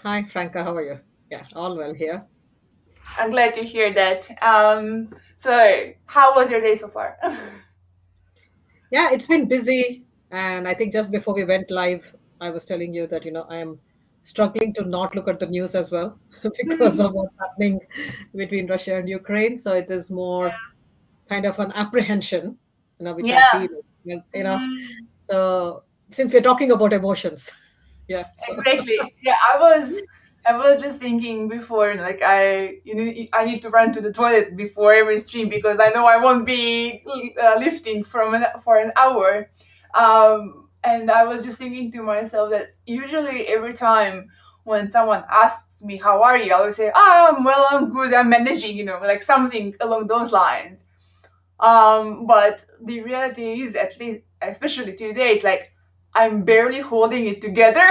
Hi, Franca. How are you? Yeah, all well here. I'm glad to hear that. So how was your day so far? Yeah, it's been busy. And I think just before we went live, I was telling you that, I am struggling to not look at the news as well because of what's happening between Russia and Ukraine. So it is more kind of an apprehension, which I'm Yeah, feeling. So since we're talking about emotions, yeah, so exactly. Yeah, I was just thinking before, like I need to run to the toilet before every stream because I know I won't be lifting for an hour. And I was just thinking to myself that usually every time when someone asks me how are you, I always say, I'm well, I'm good, I'm managing, like something along those lines. But the reality is, at least, especially today, it's like I'm barely holding it together.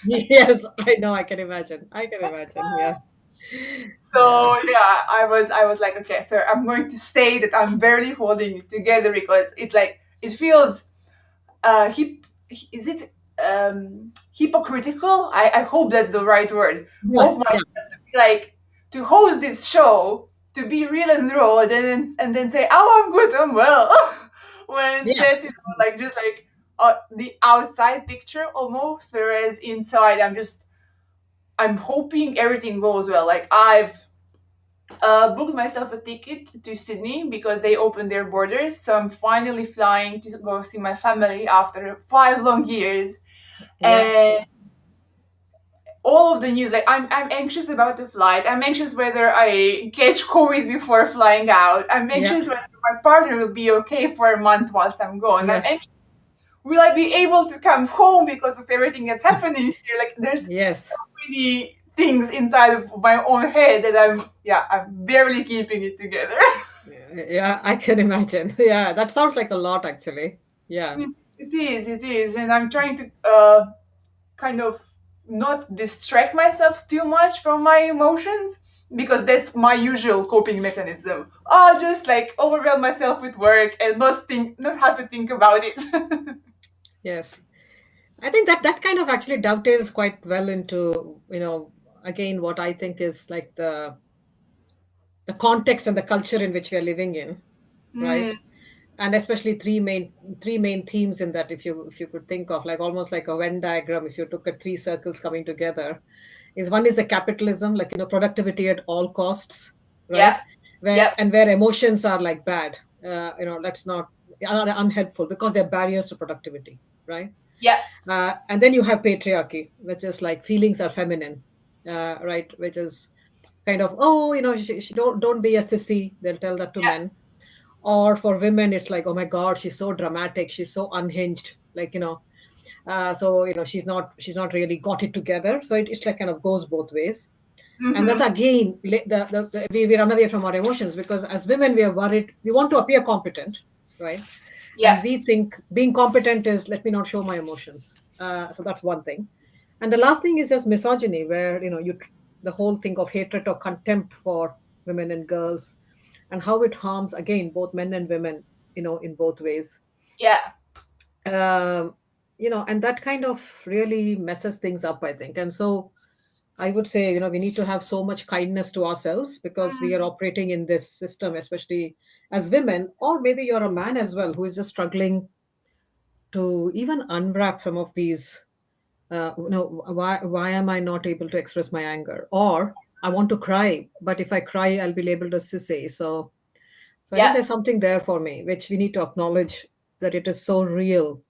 yes, I know. I can imagine. I can imagine. Yeah, yeah, So yeah, I was like, okay, so I'm going to say that I'm barely holding it together because it's like it feels is it hypocritical? I hope that's the right word yeah, of myself yeah, to be like to host this show, to be real and raw, and then say, oh, I'm good, I'm well, when yeah. that's like just like the outside picture almost, whereas inside I'm hoping everything goes well. Like I've booked myself a ticket to Sydney because they opened their borders, so I'm finally flying to go see my family after 5 long years. Yeah. And all of the news, like I'm anxious about the flight. I'm anxious whether I catch COVID before flying out. I'm Yeah, anxious whether my partner will be okay for a month whilst I'm gone. I'm yeah, anxious, will I be able to come home because of everything that's happening here? Like there's yes. so many things inside of my own head that I'm barely keeping it together. Yeah, yeah, I can imagine. Yeah, that sounds like a lot actually. Yeah. It is, and I'm trying to kind of not distract myself too much from my emotions because that's my usual coping mechanism. I'll just like overwhelm myself with work and not have to think about it. Yes. I think that kind of actually dovetails quite well into, again, what I think is like the context and the culture in which we are living in, Mm, right? And especially three main themes in that, if you could think of like almost like a Venn diagram, if you took at three circles coming together, is one is the capitalism, like productivity at all costs, yeah, right? where yep, and where emotions are like bad, let's not are unhelpful because they're barriers to productivity, right? yeah, And then you have patriarchy, which is like feelings are feminine, right? Which is kind of, oh, she don't be a sissy, they'll tell that to yeah, men. Or for women it's like, oh my god, she's so dramatic, she's so unhinged, like, so she's not really got it together, so it's like kind of goes both ways. And that's mm-hmm, again we run away from our emotions because as women we are worried, we want to appear competent, right? yeah, And we think being competent is, let me not show my emotions. So that's one thing. And the last thing is just misogyny, where the whole thing of hatred or contempt for women and girls, and how it harms again both men and women, in both ways. yeah, um, and that kind of really messes things up, I think. And so I would say, we need to have so much kindness to ourselves because we are mm, operating in this system, especially as women, or maybe you're a man as well who is just struggling to even unwrap some of these. Why am I not able to express my anger? Or I want to cry, but if I cry, I'll be labeled as sissy. So I think yeah. there's something there for me, which we need to acknowledge that it is so real,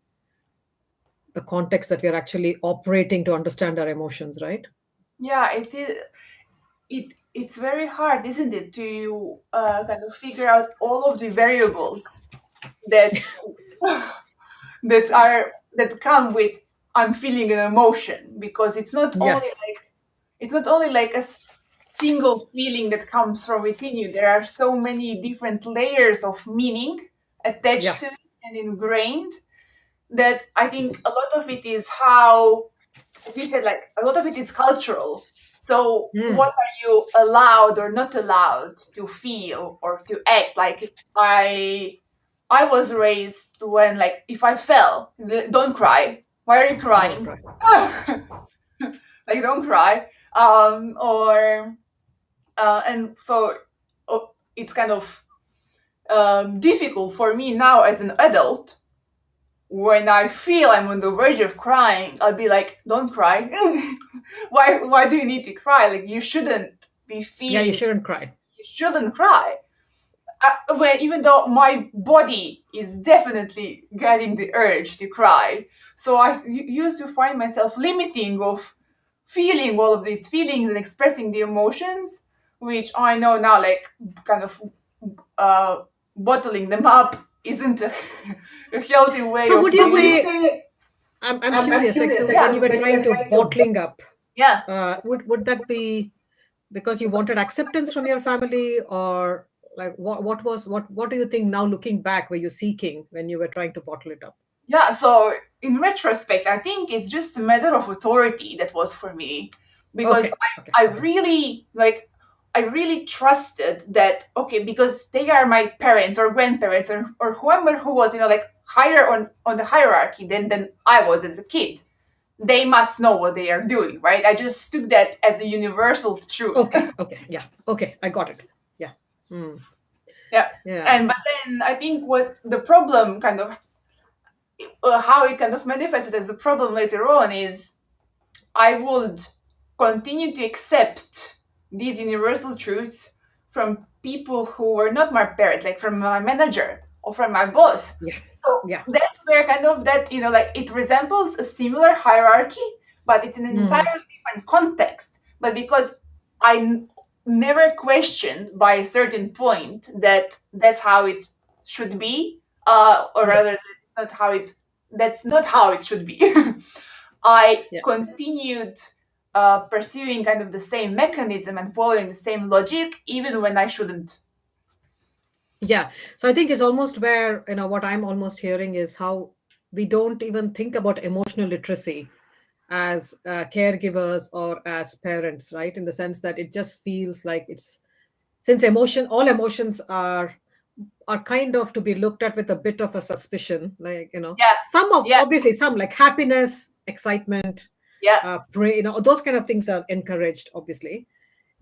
the context that we are actually operating to understand our emotions, right? Yeah, it is. It's very hard, isn't it, to kind of figure out all of the variables that that come with I'm feeling an emotion, because Yeah, it's not only like single feeling that comes from within you. There are so many different layers of meaning attached yeah, to it and ingrained, that I think a lot of it is how, as you said, like a lot of it is cultural. So what mm, are you allowed or not allowed to feel or to act? Like I was raised when, like, if I fell, don't cry. Why are you don't crying? cry. Like like don't cry, or and so it's kind of difficult for me now as an adult. When I feel I'm on the verge of crying, I'll be like, "Don't cry. Why do you need to cry? Like you shouldn't be Yeah, you feeling. shouldn't cry. You shouldn't cry." When even though my body is definitely getting the urge to cry, so I used to find myself limiting of feeling all of these feelings and expressing the emotions, which I know now, like kind of uh, bottling them up isn't a healthy way So of would you doing. So would you say, say? I'm I'm curious, like, curious. so Like, when you so were when you trying were to trying to, bottling up, yeah, would that be because you wanted acceptance from your family, or like what do you think now looking back were you seeking when you were trying to bottle it up? yeah. So in retrospect, I think it's just a matter of authority that was for me, because Okay, okay, I really like. I really trusted that, okay, because they are my parents or grandparents, or whoever who was, like higher on the hierarchy than I was as a kid. They must know what they are doing, right? I just took that as a universal truth. okay, okay, yeah, okay, I got it. Yeah. Hmm. Yeah. Yeah. And but then I think what the problem kind of how it kind of manifested as a problem later on is I would continue to accept these universal truths from people who were not my parents, like from my manager or from my boss. Yeah. So Yeah. that's where kind of that, like it resembles a similar hierarchy, but it's an Hmm. entirely different context. But because I never questioned by a certain point that that's how it should be, or Yes. rather, that's not how it should be. I Yeah. continued pursuing kind of the same mechanism and following the same logic, even when I shouldn't. Yeah. So I think it's almost where, what I'm almost hearing is how we don't even think about emotional literacy as caregivers or as parents, right? In the sense that it just feels like it's, since all emotions are kind of to be looked at with a bit of a suspicion, like, Yeah, some of, yeah, obviously some, like happiness, excitement, yeah. pray, those kind of things are encouraged, obviously.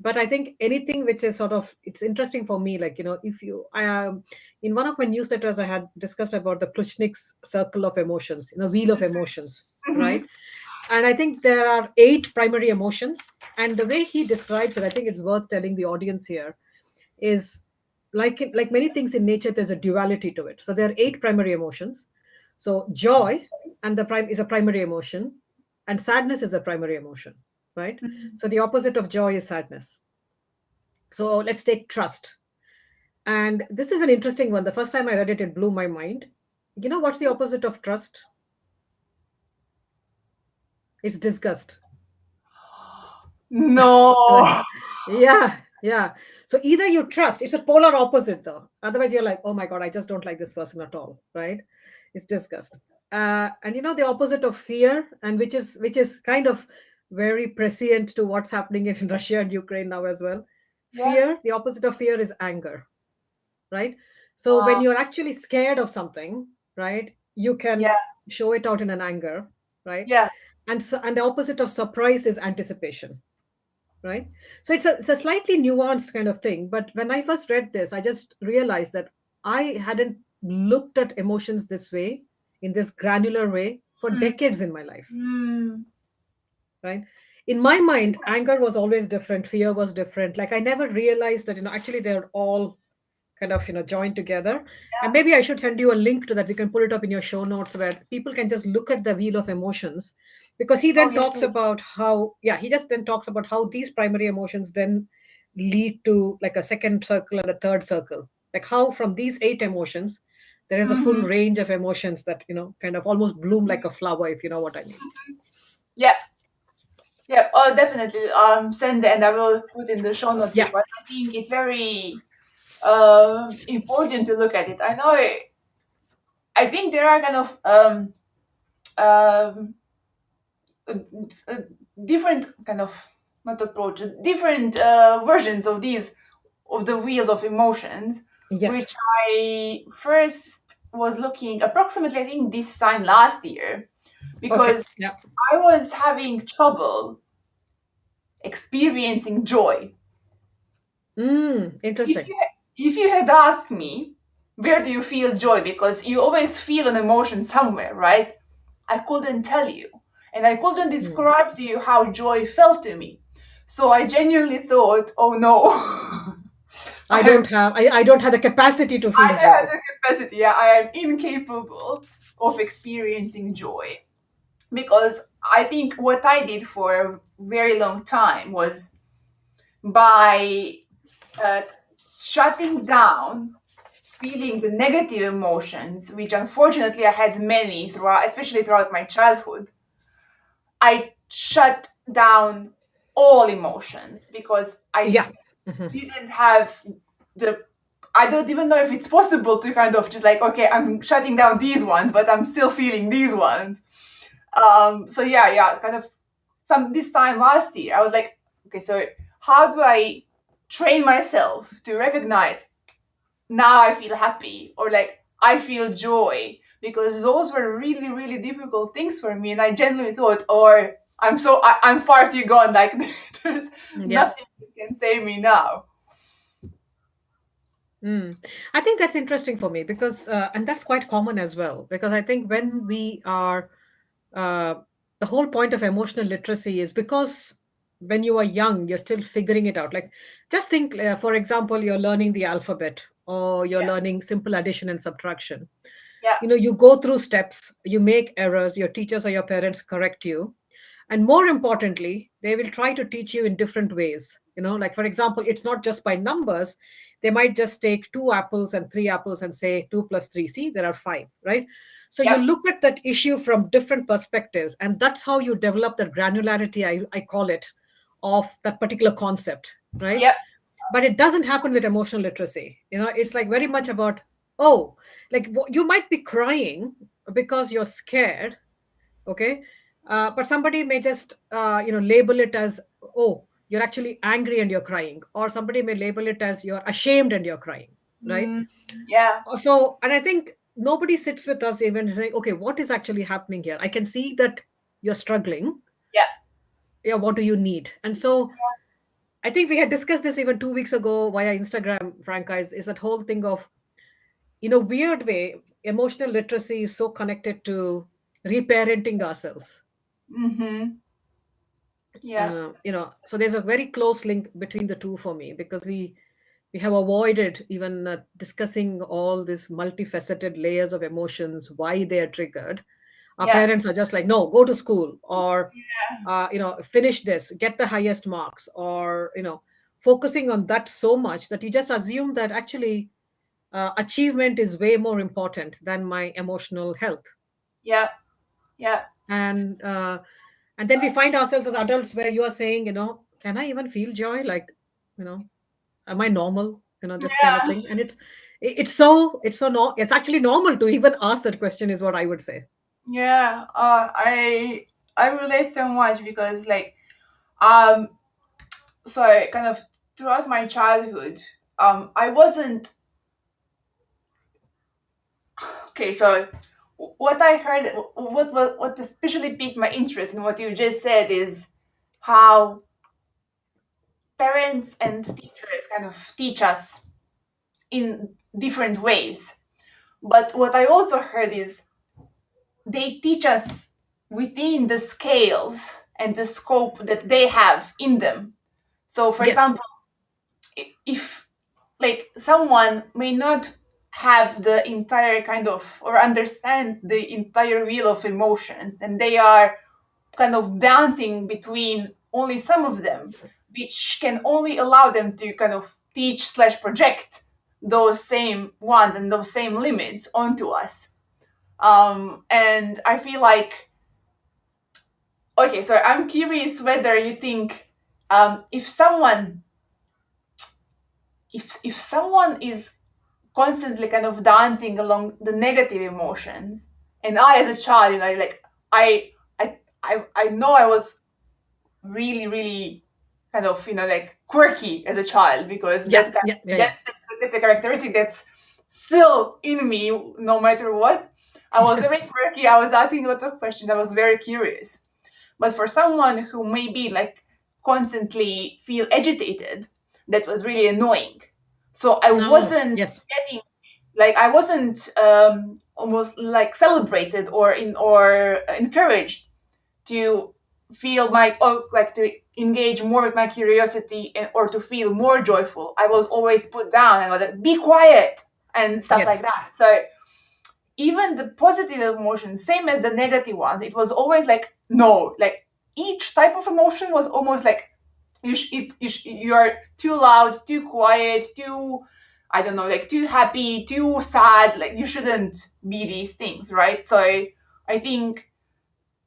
But I think anything which is sort of, it's interesting for me, like, if you in one of my newsletters I had discussed about the Plushnik's circle of emotions, wheel of emotions, Mhm. right? And I think there are 8 primary emotions, and the way he describes it, I think it's worth telling the audience here, is like many things in nature, there's a duality to it. So there are 8 primary emotions. So joy and the prime is a primary emotion, and sadness is a primary emotion, right? Mhm. So the opposite of joy is sadness. So let's take trust. And this is an interesting one. The first time I read it, it blew my mind. You know what's the opposite of trust? It's disgust. Right. No. Yeah, yeah. So either you trust, it's a polar opposite though. Otherwise, you're like, oh my God, I just don't like this person at all, right? It's disgust. And the opposite of fear, and which is kind of very prescient to what's happening in Russia and Ukraine now as well. Yeah. Fear, the opposite of fear is anger, right? So when Wow. you're actually scared of something, right, you Yeah. can show it out in an anger, right? Yeah. And the opposite of surprise is anticipation, right? So it's a slightly nuanced kind of thing, but when I first read this, I just realized that I hadn't looked at emotions this way, in this granular way, for Mm. decades in my life, Mm. right? In my mind, anger was always different, fear was different. Like I never realized that, actually they're all kind of joined together. And maybe I should send you a link to that. We can put it up in your show notes where people can just look at the wheel of emotions, because he Oh then yes, talks please. about how, yeah, he just then talks about how these primary emotions then lead to like a second circle and a third circle, like how from these 8 emotions there is a full Hmm. range of emotions that kind of almost bloom like a flower, if you know what I mean. Yeah. Yeah. Oh, definitely. Send it, and I will put in the show notes Yeah. because I think it's very important to look at it. I know. I think there are kind of um, uh, different kind of not approaches, different versions of these of the wheels of emotions, Yes. which I first was looking approximately I think this time last year Okay. because Yeah. I was having trouble experiencing joy. If Interesting. if you had asked me, where do you feel joy? Because you always feel an emotion somewhere, right? I couldn't tell you. And I couldn't Mm. describe to you how joy felt to me. So I genuinely thought, oh no, I I don't have the capacity to I feel have joy. the capacity. Yeah, I am incapable of experiencing joy. Because I think what I did for a very long time was by uh, shutting down feeling the negative emotions, which unfortunately I had many throughout, especially throughout my childhood. I shut down all emotions because I Yeah. Mhm. didn't have the I don't even know if it's possible to kind of just like, okay, I'm shutting down these ones, but I'm still feeling these ones. So yeah, kind of some this time last year, I was like, okay, so how do I train myself to recognize now I feel happy or like I feel joy? Because those were really, really difficult things for me. And I genuinely thought, or I'm far too gone. Like there's Yeah. nothing that can save me now. Mm. I think that's interesting for me because, and that's quite common as well, because I think when we are, uh, the whole point of emotional literacy is because when you are young, you're still figuring it out. Like, just think, for example, you're learning the alphabet or you're Yeah, learning simple addition and subtraction. yeah, You go through steps, you make errors, your teachers or your parents correct you, and more importantly they will try to teach you in different ways. Like, for example, it's not just by numbers. They might just take two apples and three apples and say 2 plus 3, see, there are 5, right? So you yeah, look at that issue from different perspectives, and that's how you develop the granularity, I call it, of that particular concept, right? yeah. But it doesn't happen with emotional literacy. It's like very much about, oh, like you might be crying because you're scared, okay, but somebody may just label it as, oh, you're actually angry and you're crying, or somebody may label it as you're ashamed and you're crying, right? Mm, yeah, So, and I think nobody sits with us even to say, okay, what is actually happening here? I can see that you're struggling. yeah. Yeah, what do you need? And so I think we had discussed this even 2 weeks ago via Instagram, Franca, is that whole thing of, in a weird way, emotional literacy is so connected to reparenting ourselves. Mm-hmm. Yeah, So there's a very close link between the two for me, because we have avoided even discussing all these multifaceted layers of emotions, why they are triggered. Our yeah, parents are just like, no, go to school, or finish this, get the highest marks, or focusing on that so much that you just assume that actually achievement is way more important than my emotional health. yeah, yeah, And then we find ourselves as adults where you are saying, can I even feel joy? Like, you know am I normal? This kind of yeah. thing. And it's so no, it's actually normal to even ask that question, is what I would say. Yeah, I relate so much because like um so I kind of throughout my childhood I wasn't okay. So what I heard, what especially piqued my interest in what you just said is how parents and teachers kind of teach us in different ways. But what I also heard is they teach us within the scales and the scope that they have in them. So, for Yes. example, if like someone may not have the entire kind of or understand the entire wheel of emotions, and they are kind of dancing between only some of them, which can only allow them to kind of teach slash project those same ones and those same limits onto us. And I feel like, okay, so I'm curious whether you think if someone is constantly kind of dancing along the negative emotions, and I as a child, like I know I was really, really kind of like quirky as a child because Yeah, yeah, yeah, yeah. that's a characteristic that's still in me no matter what. I was Yeah. very quirky. I was asking a lot of questions. I was very curious. But for someone who may be like constantly feel agitated, that was really annoying. So I Oh, wasn't yes. getting, like, I wasn't almost like celebrated or encouraged to feel my, or like to engage more with my curiosity, or to feel more joyful. I was always put down and was like, be quiet and stuff like Yes. that. So even the positive emotions, same as the negative ones, it was always like no. Like each type of emotion was almost like you're too loud, too quiet, too, I don't know, like too happy, too sad. Like you shouldn't be these things, right? So I think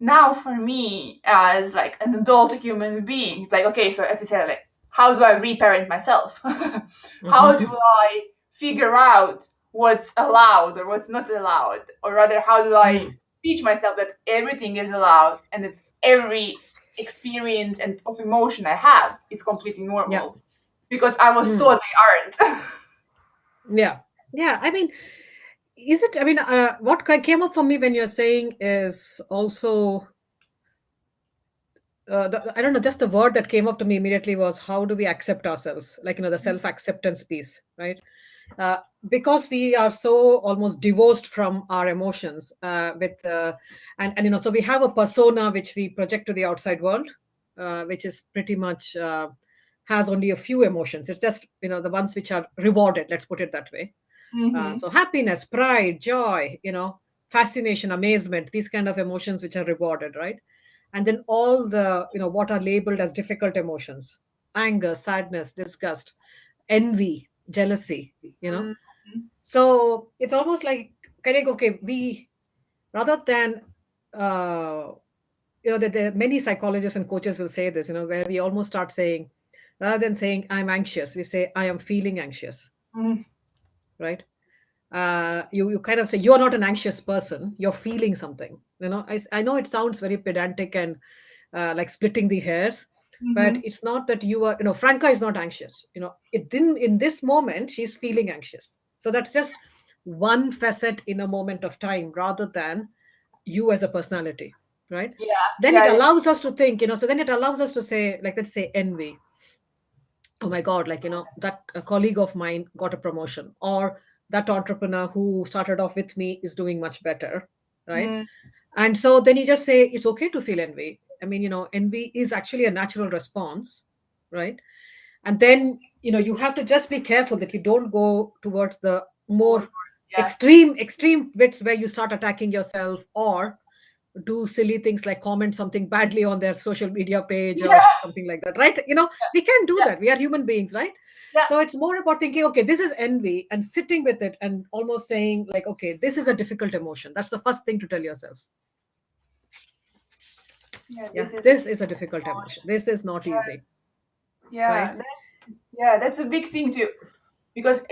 now for me as like an adult human being, it's like, okay, so as you said, like how do I reparent myself? How do Hmm. I figure out what's allowed or what's not allowed? Or rather, how do I Mm. teach myself that everything is allowed and that every experience and of emotion I have is completely Yeah. normal? Because I was Mm. taught they aren't. Yeah. Yeah. I mean, is it? I mean, what came up for me when you're saying is also, I don't know, just the word that came up to me immediately was how do we accept ourselves? Like, the self acceptance piece, right? Uh, because we are so almost divorced from our emotions, and so we have a persona which we project to the outside world, which is pretty much has only a few emotions. It's just the ones which are rewarded. Let's put it that way. Mm-hmm. So happiness, pride, joy, fascination, amazement, these kind of emotions which are rewarded, right? And then all the what are labeled as difficult emotions: anger, sadness, disgust, envy, jealousy. Mm-hmm. So it's almost like, kind of, okay, we, rather than uh that there many psychologists and coaches will say this, where we almost start saying, rather than saying I'm anxious, we say I am feeling anxious, Mm-hmm. right? You kind of say you're not an anxious person, you're feeling something. I know it sounds very pedantic and like splitting the hairs, but Mm-hmm. it's not that you are, Franca is not anxious. It didn't, in this moment she's feeling anxious. So that's just one facet in a moment of time, rather than you as a personality, right? Yeah, Then it yeah, allows us to think, so then it allows us to say, like, let's say envy. Oh my god, like, that a colleague of mine got a promotion, or that entrepreneur who started off with me is doing much better, right? mm, And so then you just say it's okay to feel envy. I mean, envy is actually a natural response, right? And then you have to just be careful that you don't go towards the more overboard. Yeah, extreme bits where you start attacking yourself, or do silly things like comment something badly on their social media page or yeah, something like that, right? We can do yeah, that, we are human beings, right? yeah, So it's more about thinking, okay, this is envy, and sitting with it and almost saying, like, okay, this is a difficult emotion. That's the first thing to tell yourself. yeah. Yeah, This is a this is a difficult emotion, this is not easy, yeah. right? Yeah, that's a big thing too, because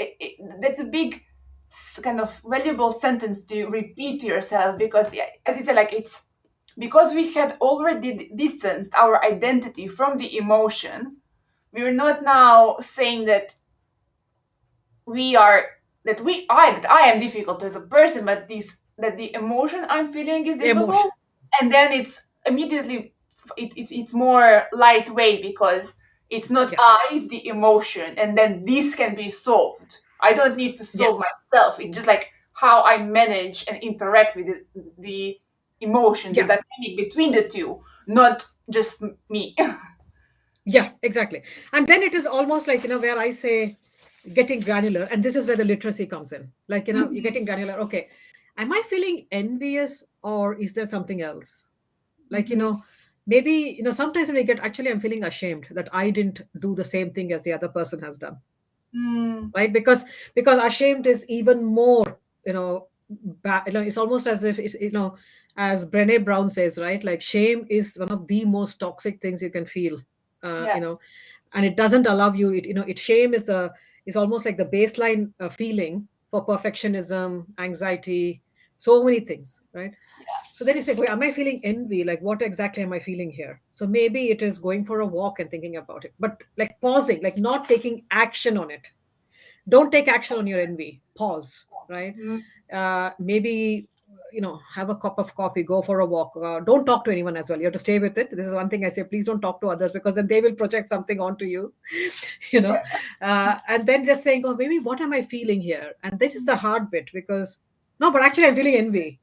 that's a big kind of valuable sentence to repeat to yourself. Because yeah, as you said, like it's because we had already distanced our identity from the emotion. We're not now saying that we are I am difficult as a person, but this that the emotion I'm feeling is Emotion. difficult, and then it's immediately it's more lightweight because it's not Yeah. I, it's the emotion, and then this can be solved. I don't need to Yeah. solve myself. It's just like how I manage and interact with the emotion, the Yeah. dynamic between the two, not just me. Yeah, exactly. And then it is almost like, where I say getting granular, and this is where the literacy comes in. Like, you're getting granular. Okay, am I feeling envious, or is there something else? Like, Mhm. maybe, sometimes when we get, actually, I'm feeling ashamed that I didn't do the same thing as the other person has done, Mm, right? Because ashamed is even more, it's almost as if it's, as Brené Brown says, right? Like, shame is one of the most toxic things you can feel, uh, yeah, you know and it doesn't allow you, shame is almost like the baseline feeling for perfectionism, anxiety, so many things, right? So then you say, wait, am I feeling envy? Like, what exactly am I feeling here? So maybe it is going for a walk and thinking about it, but like pausing, like not taking action on it. Don't take action on your envy, pause, right? mm, Maybe, have a cup of coffee, go for a walk, don't talk to anyone as well. You have to stay with it. This is one thing I say, please don't talk to others, because then they will project something onto you. you know and then just saying, oh, maybe what am I feeling here? And this is the hard bit, because no, but actually I'm feeling envy.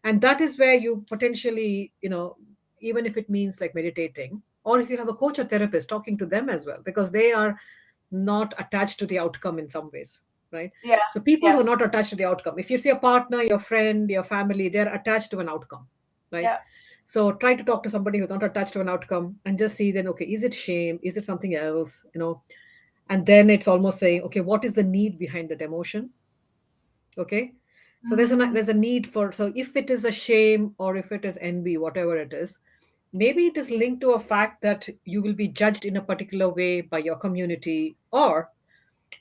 And that is where you potentially, even if it means like meditating, or if you have a coach or therapist, talking to them as well, because they are not attached to the outcome in some ways, right? Yeah. So people who Yeah. are not attached to the outcome, if it's your partner, your friend, your family, they're attached to an outcome, right? Yeah. So try to talk to somebody who's not attached to an outcome, and just see then, okay, is it shame, is it something else? And then it's almost saying, okay, what is the need behind that emotion? Okay. So there's a Mm, there's a need for, so if it is a shame, or if it is envy, whatever it is, maybe it is linked to a fact that you will be judged in a particular way by your community, or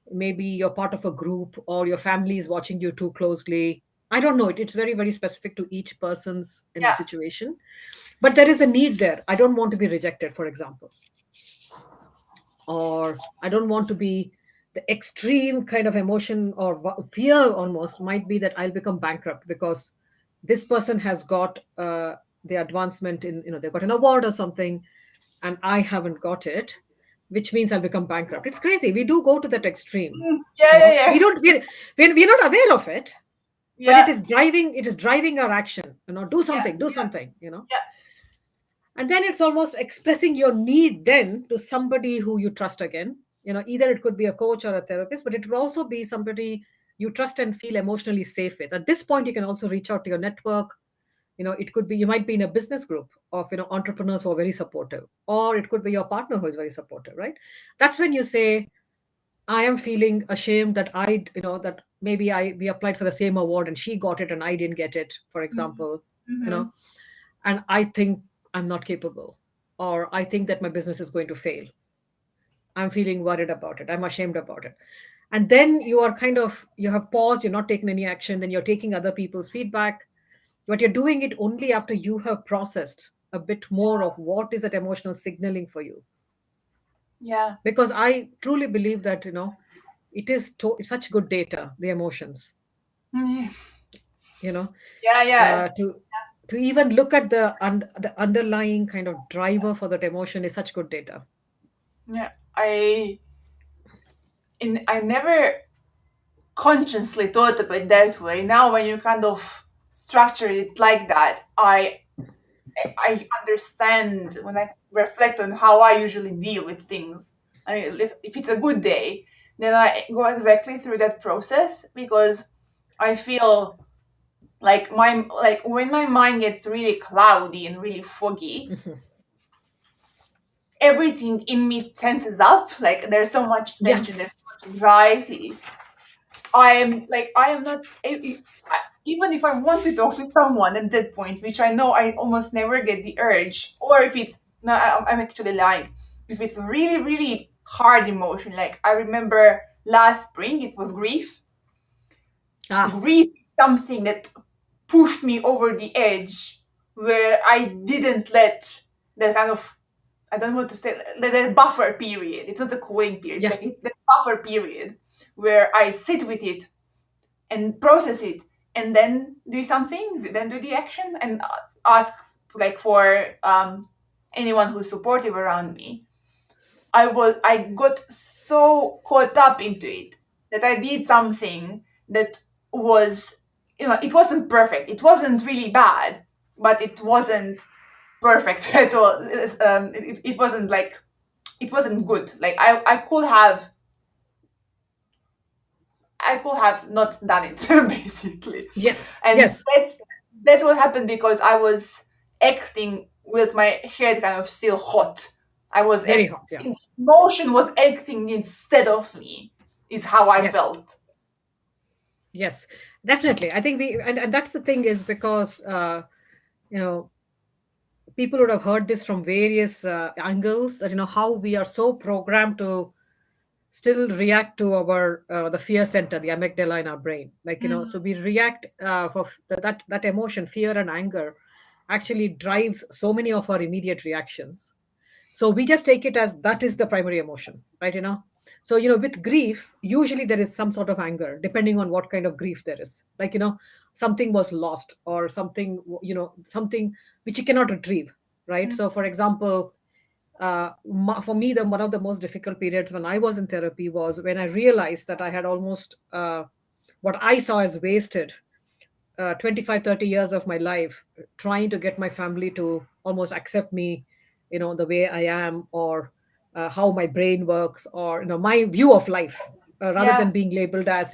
maybe you're part of a group, or your family is watching you too closely. I don't know, it's very, very specific to each person's yeah. situation. But there is a need there. I don't want to be rejected, for example, or I don't want to be, the extreme kind of emotion or fear almost might be that I'll become bankrupt, because this person has got the advancement in, they've got an award or something, and I haven't got it, which means I'll become bankrupt. It's crazy. We do go to that extreme. Mm, yeah. Yeah. We Yeah. don't, we're not aware of it, but Yeah. it is driving our action. Do Yeah. something, do Yeah. something. Yeah. And then it's almost expressing your need then to somebody who you trust again. Either it could be a coach or a therapist, but it would also be somebody you trust and feel emotionally safe with. At this point, you can also reach out to your network. It could be, you might be in a business group of entrepreneurs who are very supportive, or it could be your partner who is very supportive, right? That's when you say, I am feeling ashamed that that maybe we applied for the same award and she got it and I didn't get it, for example. you Mm-hmm. know and I think I'm not capable, or I think that my business is going to fail. I'm feeling worried about it. I'm ashamed about it. And then you are kind of, you have paused, you're not taking any action, then you're taking other people's feedback, but you're doing it only after you have processed a bit more of what is that emotional signaling for you. Yeah. Because I truly believe that, it's such good data, the emotions, Mm, you know, yeah. Yeah. to even look at the underlying kind of driver for that emotion is such good data. Yeah. I never consciously thought of it that way. Now, when you kind of structure it like that, I understand when I reflect on how I usually deal with things. I mean, if it's a good day, then I go exactly through that process because I feel like when my mind gets really cloudy and really foggy, Mhm. everything in me tenses up. Like there's so much Yeah. tension, there's so much anxiety. I am not even if I want to talk to someone at that point, which I know I almost never get the urge, or if it's no, I'm actually lying. If it's really really hard emotion, like I remember last spring, it was grief. Ah. Grief is something that pushed me over the edge, where I didn't let that kind of, I don't want to say that buffer period. It's not a cooling period. It's Yeah. like it's the buffer period where I sit with it and process it and then do something, then do the action and ask like for anyone who's supportive around me. I got so caught up into it that I did something that was, it wasn't perfect, it wasn't really bad, but it wasn't perfect at all. It wasn't like, it wasn't good. Like I could have not done it basically. Yes. And Yes. that's what happened because I was acting with my head kind of still hot. I was Very hot. Yeah. emotion was acting instead of me, is how I Yes. felt. Yes. Definitely. I think and that's the thing, is because you know people would have heard this from various angles, that how we are so programmed to still react to our the fear center, the amygdala in our brain, like Mm, so we react for that emotion, fear and anger actually drives so many of our immediate reactions. So we just take it as that is the primary emotion, right? So with grief, usually there is some sort of anger, depending on what kind of grief there is. Like something was lost, or something, something which you cannot retrieve, right? Mm. So for example, for me, the one of the most difficult periods when I was in therapy was when I realized that I had almost, what I saw as wasted, 25, 30 years of my life trying to get my family to almost accept me, the way I am, or how my brain works, or my view of life, rather Yeah, than being labeled as,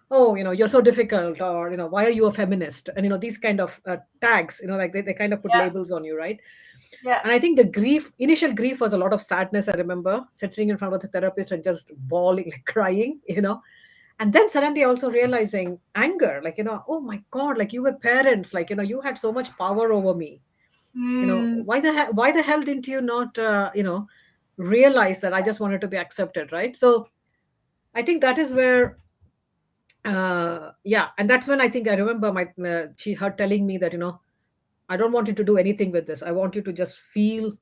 oh, you're so difficult, or why are you a feminist, and these kind of tags, like they kind of put yeah, labels on you, right? yeah. And I think the initial grief was a lot of sadness. I remember sitting in front of the therapist and just bawling, like crying, and then suddenly also realizing anger, like, oh my God, like, you were parents, like, you had so much power over me. Mm, Why the hell didn't you not, realize that I just wanted to be accepted, right? So I think that is where, yeah, and that's when I think I remember her telling me that, I don't want you to do anything with this. I want you to just feel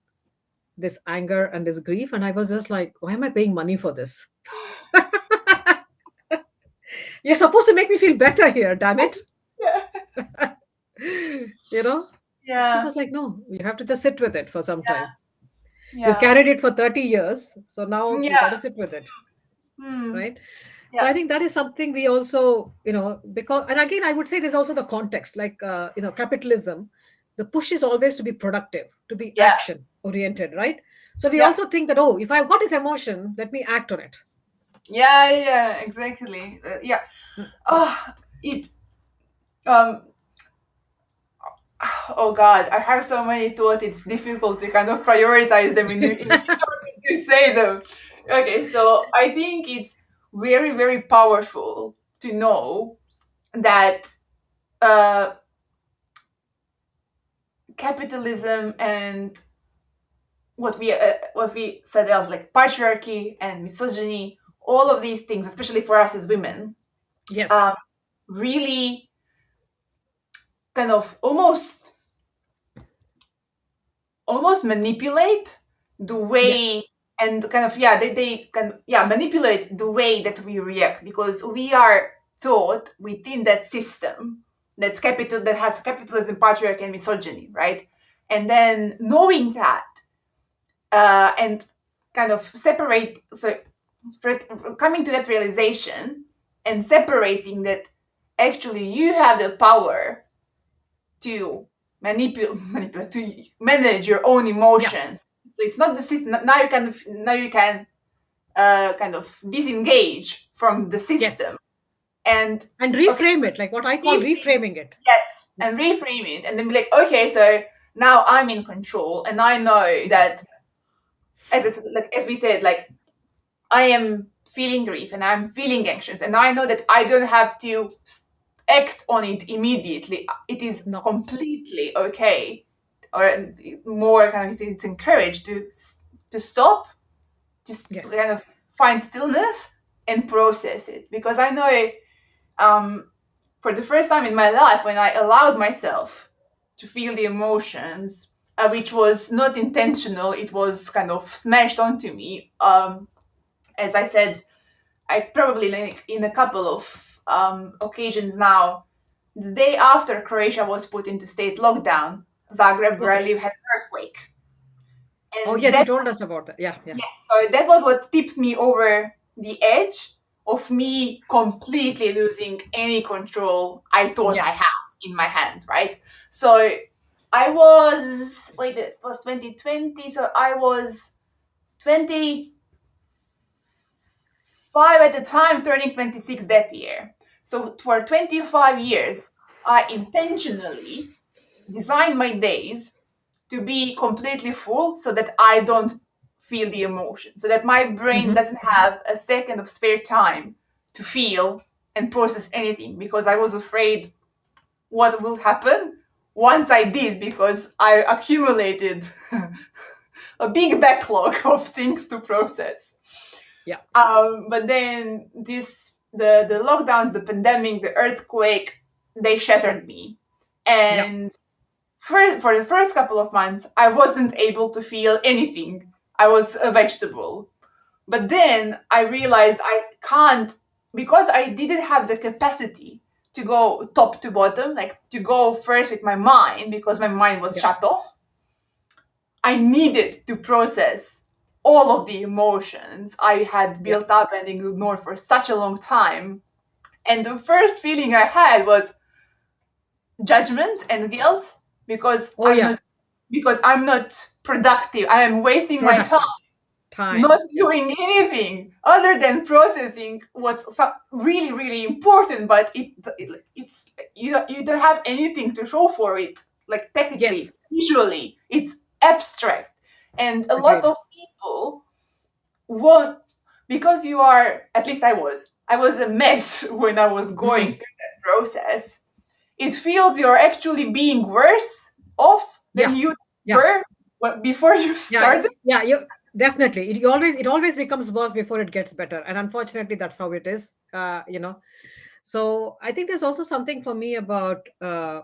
this anger and this grief. And I was just like, why am I paying money for this? You're supposed to make me feel better here, damn it. yeah, you know and she yeah, was like, no, you have to just sit with it for some time. You've yeah, carried it for 30 years, so now you got yeah. to sit with it, Mm, right? So yeah, I think that is something we also, because, and again, I would say there's also the context, like, capitalism. The push is always to be productive, to be yeah, action oriented, right? So we yeah, also think that, oh, if I've got this emotion, let me act on it. yeah, yeah. Exactly. Yeah. Mm, Oh, it. Um. Oh God, I have so many thoughts. It's difficult to kind of prioritize them when you say them. Okay, so I think it's very, very powerful to know that uh, capitalism and what we said else, like patriarchy and misogyny, all of these things, especially for us as women, yes, um, really kind of almost manipulate the yes, way, and kind of, yeah, they can, yeah, manipulate the way that we react, because we are taught within that system that has capitalism, patriarchy, and misogyny, right? And then knowing that, and kind of separate, so first coming to that realization and separating that actually you have the power to manipulate, to manage your own yeah, emotions. So it's not the system. Now you can kind of disengage from the yes, system and, and okay, reframe it, like what I call reframe, reframing it. yes, and reframe it, and then be like, okay, so now I'm in control, and I know that, as we said, like, I am feeling grief and I'm feeling anxious, and I know that I don't have to act on it immediately. It is No, completely okay, or more kind of, it's encouraged to stop, just yes, kind of find stillness and process it. Because I know, um, for the first time in my life, when I allowed myself to feel the emotions, which was not intentional, it was kind of smashed onto me. As I said, I probably, like, in a couple of occasions now, the day after Croatia was put into state lockdown, Zagreb, where I okay. live, had an earthquake. Oh And yes, you that, told us about that. Yeah, yeah, yes, so that was what tipped me over the edge of me completely losing any control I thought yeah, I had in my hands, right? So I was, wait, it was 2020, so I was 25 at the time, turning 26 that year. So for 25 years, I intentionally designed my days to be completely full so that I don't feel the emotion, so that my brain hmm, doesn't have a second of spare time to feel and process anything, because I was afraid what will happen once I did, because I accumulated a big backlog of things to process. yeah, But then the lockdowns, the pandemic, the earthquake, they shattered me. yeah, And for the first couple of months, I wasn't able to feel anything. I was a vegetable. But then I realized I can't, because I didn't have the capacity to go top to bottom, like to go first with my mind because my mind was Yeah. shut off. I needed to process all of the emotions I had Yeah. built up and ignored for such a long time. And the first feeling I had was judgment and guilt because Oh yeah. I'm not productive. I am wasting my time Productive time. not Yeah. doing anything other than processing what's really really important, but it's you don't have anything to show for it, like Yes. technically visually it's abstract. And a lot Agreed. of people won't, because you are, at least I was a mess when I was going Mm. through that process. It feels you're actually being worse off than Yeah. you Yeah. were before you Yeah. started. Yeah. You definitely. It always becomes worse before it gets better, and unfortunately, that's how it is. So I think there's also something for me about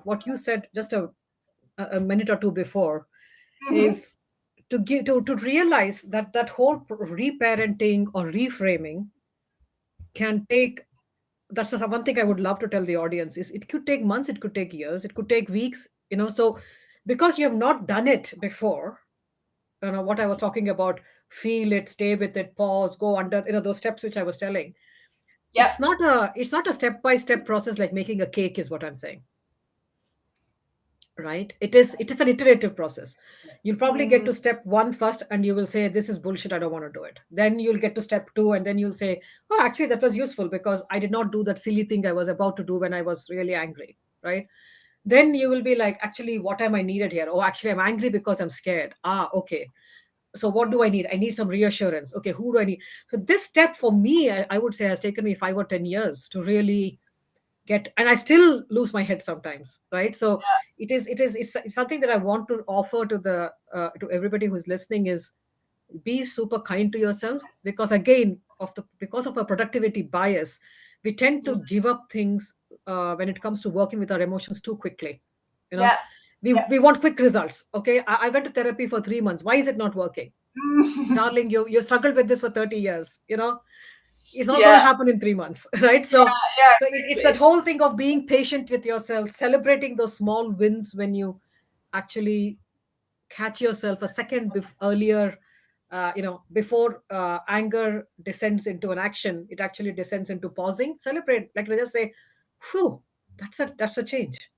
what you said just a minute or two before Mhm. is to realize that that whole reparenting or reframing can take. That's the one thing I would love to tell the audience is it could take months, it could take years, it could take weeks, so because you have not done it before, what I was talking about, feel it, stay with it, pause, go under, those steps which I was telling. Yeah. It's not a step by step process like making a cake is what I'm saying, right? It is an iterative process. You'll probably get Mm, to step one first and you will say this is bullshit, I don't want to do it. Then you'll get to step two and then you'll say, oh, actually that was useful because I did not do that silly thing I was about to do when I was really angry, right? Then you will be like, actually, what am I needed here? Oh, actually I'm angry because I'm scared. Okay, so what do I need? I need some reassurance. Okay, who do I need? So this step for me, I would say, has taken me 5 or 10 years to really get, and I still lose my head sometimes, right? So it's something that I want to offer to the to everybody who's listening is be super kind to yourself, because again, because of a productivity bias, we tend to give up things when it comes to working with our emotions too quickly. you know yeah. Yeah. we want quick results. Okay, I went to therapy for 3 months, why is it not working? Mm. Darling, you struggled with this for 30 years. It's not going to Yeah. happen in 3 months. Right? Yeah. Yeah. So it's that Exactly. whole thing of being patient with yourself, celebrating those small wins when you actually catch yourself a second earlier, before anger descends into an action, it actually descends into pausing. Celebrate, like, let's just say, whew, that's a change.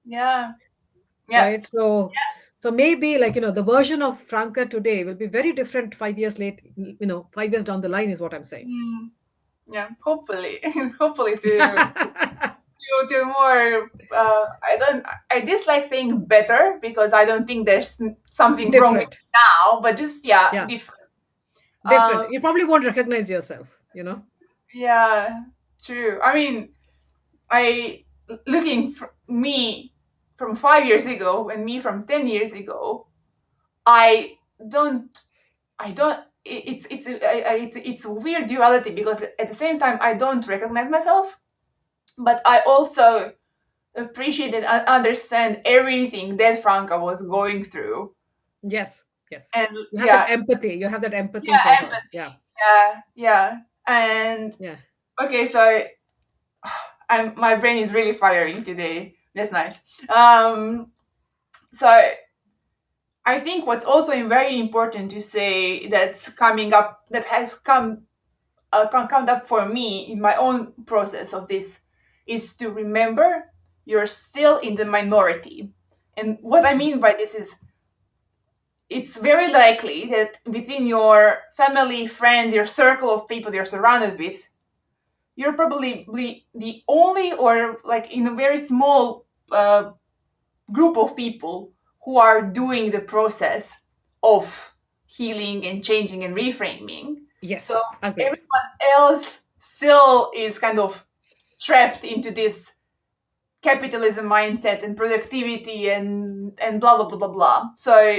Yeah. Yeah. Right? So maybe, like, the version of Franca today will be very different 5 years late, 5 years down the line is what I'm saying. Mm. Yeah. Hopefully, hopefully to more. I dislike saying better because I don't think there's something wrong with Different. it now, but just yeah, Yeah. different. Different. Um. You probably won't recognize yourself. Yeah. True. I mean, I looking me from 5 years ago and me from 10 years ago. I don't I don't. It's a weird duality because at the same time I don't recognize myself, but I also appreciate and understand everything that Franca was going through. Yes. Yes. And You have that yeah, empathy. You have that empathy yeah, for her. empathy. Yeah. Yeah, yeah. And Yeah. okay, so my brain is really firing today. That's nice. So I think what's also very important to say that's coming up that has come up for me in my own process of this is to remember you're still in the minority. And what I mean by this is it's very likely that within your family, friends, your circle of people you're surrounded with, you're probably the only or like in a very small group of people who are doing the process of healing and changing and reframing. So Yes. Agreed. everyone else still is kind of trapped into this capitalism mindset and productivity and blah blah blah blah blah. So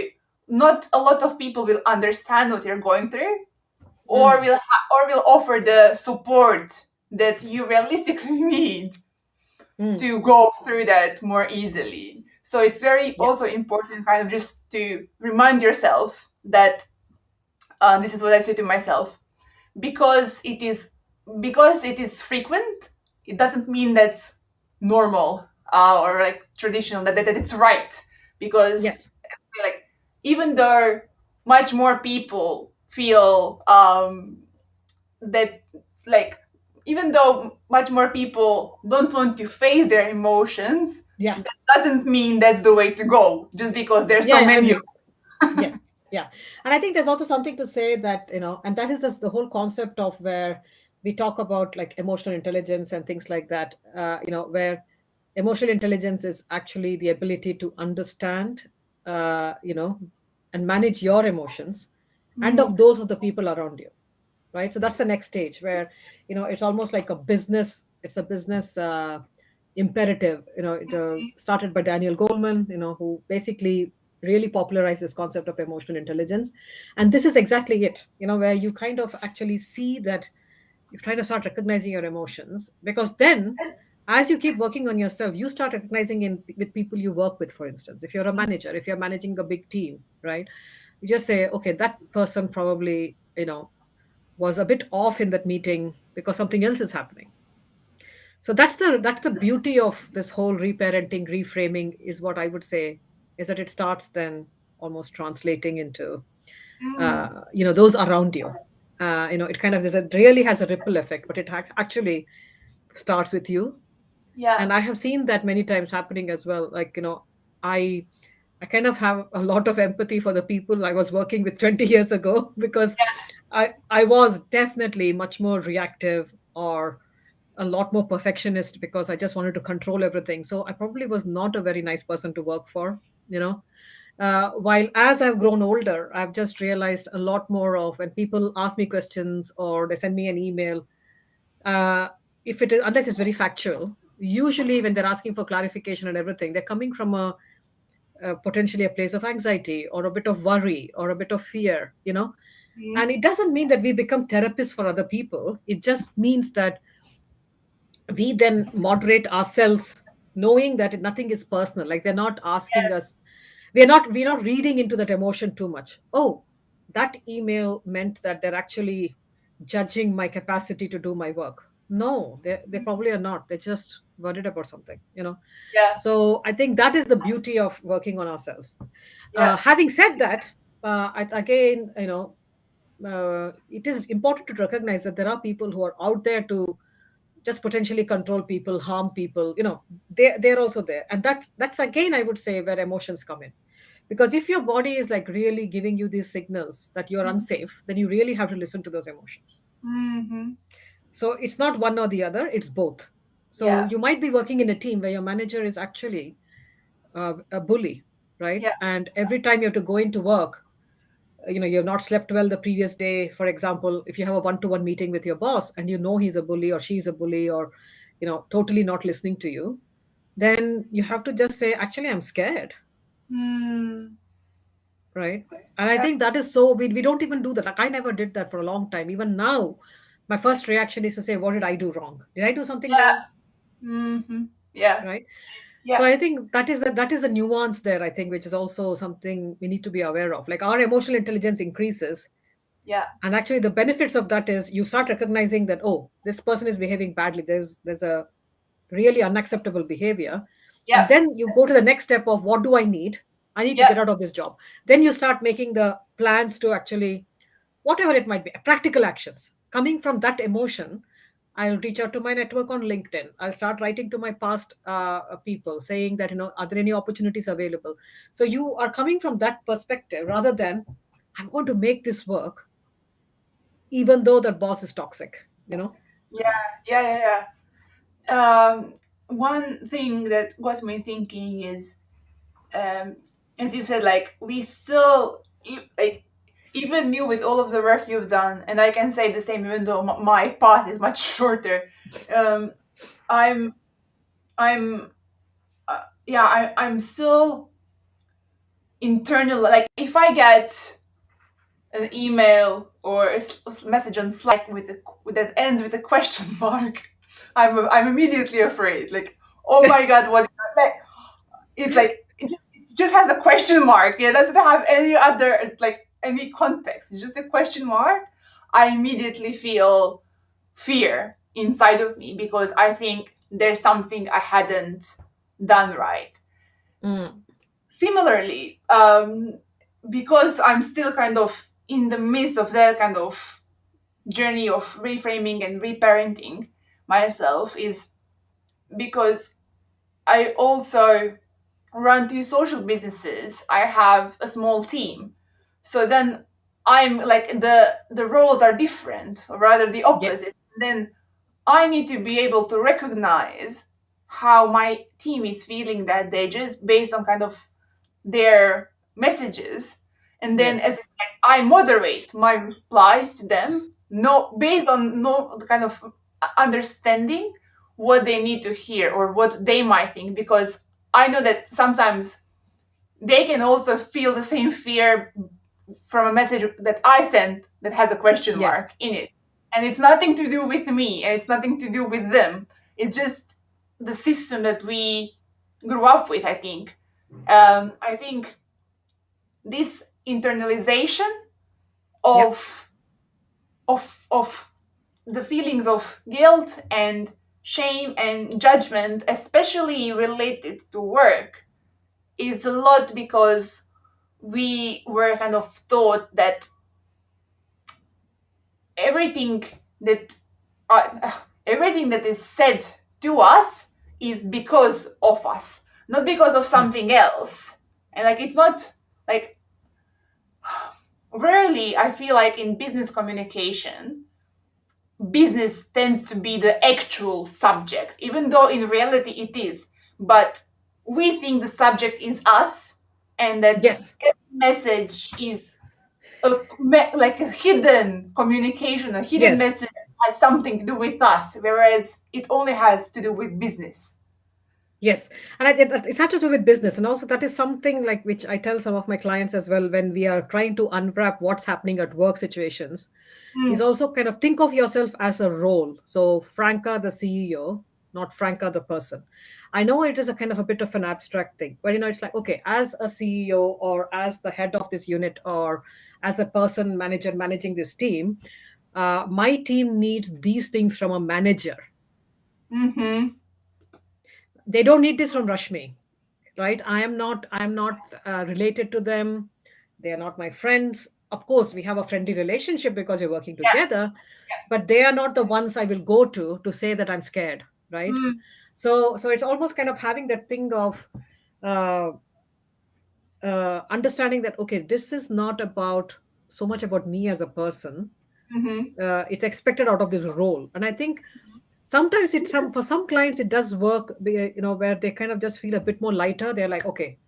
not a lot of people will understand what you're going through, or Mm. will offer the support that you realistically need Mm. to go through that more easily. So it's very Yes. also important kind of just to remind yourself that this is what I say to myself, because it is frequent, it doesn't mean that's normal, or like traditional, that it's right, because Yes. like even though much more people feel that like even though much more people don't want to face their emotions, Yeah. that doesn't mean that's the way to go just because there's Yeah, so I many of agree. Yes. Yeah. And I think there's also something to say that, and that is just the whole concept of where we talk about like emotional intelligence and things like that, where emotional intelligence is actually the ability to understand, and manage your emotions and them. of those of the people around you. Right. So that's the next stage where, it's almost like a business imperative. It started by Daniel Goleman, who basically really popularized this concept of emotional intelligence. And this is exactly it, where you kind of actually see that you're trying to start recognizing your emotions, because then as you keep working on yourself, you start recognizing in with people you work with. For instance, if you're a manager, if you're managing a big team, right, you just say, okay, that person probably, was a bit off in that meeting because something else is happening. So that's the beauty of this whole reparenting, reframing, is what I would say, is that it starts then almost translating into Mm, those around you. It kind of really has a ripple effect, but it actually starts with you. yeah, And I have seen that many times happening as well. Like, I I kind of have a lot of empathy for the people I was working with 20 years ago, because I was definitely much more reactive, or a lot more perfectionist, because I just wanted to control everything. So I probably was not a very nice person to work for, you know. While as I've grown older, I've just realized a lot more of when people ask me questions or they send me an email, uh, if it is, unless it's very factual, usually when they're asking for clarification and everything, they're coming from potentially a place of anxiety or a bit of worry or a bit of fear, mm, and it doesn't mean that we become therapists for other people. It just means that we then moderate ourselves, knowing that nothing is personal. Like, they're not asking us, we're not reading into that emotion too much. Oh, that email meant that they're actually judging my capacity to do my work. No, they probably are not. They're just worried about something. yeah, So I think that is the beauty of working on ourselves. yeah, Having said that, again, it is important to recognize that there are people who are out there to just potentially control people, harm people. They're also there, and that's again, I would say, where emotions come in. Because if your body is like really giving you these signals that you're unsafe, then you really have to listen to those emotions. mm-hmm, So it's not one or the other, it's both. So yeah, you might be working in a team where your manager is actually a bully, right? yeah, And every time you have to go into work, you've not slept well the previous day. For example, if you have a one-to-one meeting with your boss and you know he's a bully or she's a bully, or totally not listening to you, then you have to just say, actually, I'm scared, mm, right? And I yeah, think that is so, we don't even do that. Like, I never did that for a long time. Even now, my first reaction is to say, what did I do wrong? Did I do something yeah, wrong? mm-hmm, yeah, Right. So yeah, I think that is the nuance there, I think, which is also something we need to be aware of. Like, our emotional intelligence increases. yeah, And actually, the benefits of that is you start recognizing that, oh, this person is behaving badly. There's a really unacceptable behavior. And yeah, then you go to the next step of, what do I need? I need to yeah, get out of this job. Then you start making the plans to actually, whatever it might be, practical actions. Coming from that emotion, I'll reach out to my network on LinkedIn. I'll start writing to my past people, saying that, are there any opportunities available? So you are coming from that perspective rather than, I'm going to make this work even though that boss is toxic. yeah, yeah, yeah, yeah. One thing that got me thinking is, um, as you said, like we still, like even you with all of the work you've done, and I can say the same, even though my path is much shorter. Um, I'm, I'm, yeah, I'm still internal. Like if I get an email or a message on Slack that ends with a question mark, I'm immediately afraid. Like, oh my god, what? Like, it's like it just has a question mark. Yeah, it doesn't have any other like any context. It's just a question mark. I immediately feel fear inside of me because I think there's something I hadn't done right. Mm. Similarly, because I'm still kind of in the midst of that kind of journey of reframing and reparenting myself, is because I also run two social businesses. I have a small team. So then I'm like the roles are different, or rather the Yes. opposite. Then I need to be able to recognize how my team is feeling that day, just based on kind of their messages. And then Yes. as it's like I moderate my replies to them, no based on no kind of understanding what they need to hear or what they might think, because I know that sometimes they can also feel the same fear from a message that I sent that has a question Yes. mark in it. And it's nothing to do with me and it's nothing to do with them. It's just the system that we grew up with, I think. I think this internalization Yeah. of of the feelings of guilt and shame and judgment, especially related to work, is a lot because we were kind of taught that everything that everything that is said to us is because of us, not because of Mm. something else. And like it's not like, rarely I feel like in business communication, business tends to be the actual subject, even though in reality it is. But we think the subject is us, and that Yes. every message is like a hidden communication, a hidden Yes. message has something to do with us, whereas it only has to do with business. Yes, and it's not to do with business, and also that is something like which I tell some of my clients as well when we are trying to unwrap what's happening at work situations. Is Mm, also kind of think of yourself as a role. So Franca, the CEO, not Franca, the person. I know it is a kind of a bit of an abstract thing, but it's like okay, as a CEO or as the head of this unit or as a person manager managing this team, my team needs these things from a manager. mm-hmm. They don't need this from Rashmi, right? I am not related to them. They are not my friends. Of course we have a friendly relationship because we're working Yeah. together, but they are not the ones I will go to say that I'm scared, right? Mm, So it's almost kind of having that thing of uh, understanding that okay, this is not about so much about me as a person. mm-hmm. It's expected out of this role, and I think sometimes it's some for some clients it does work, where they kind of just feel a bit more lighter. They're like okay,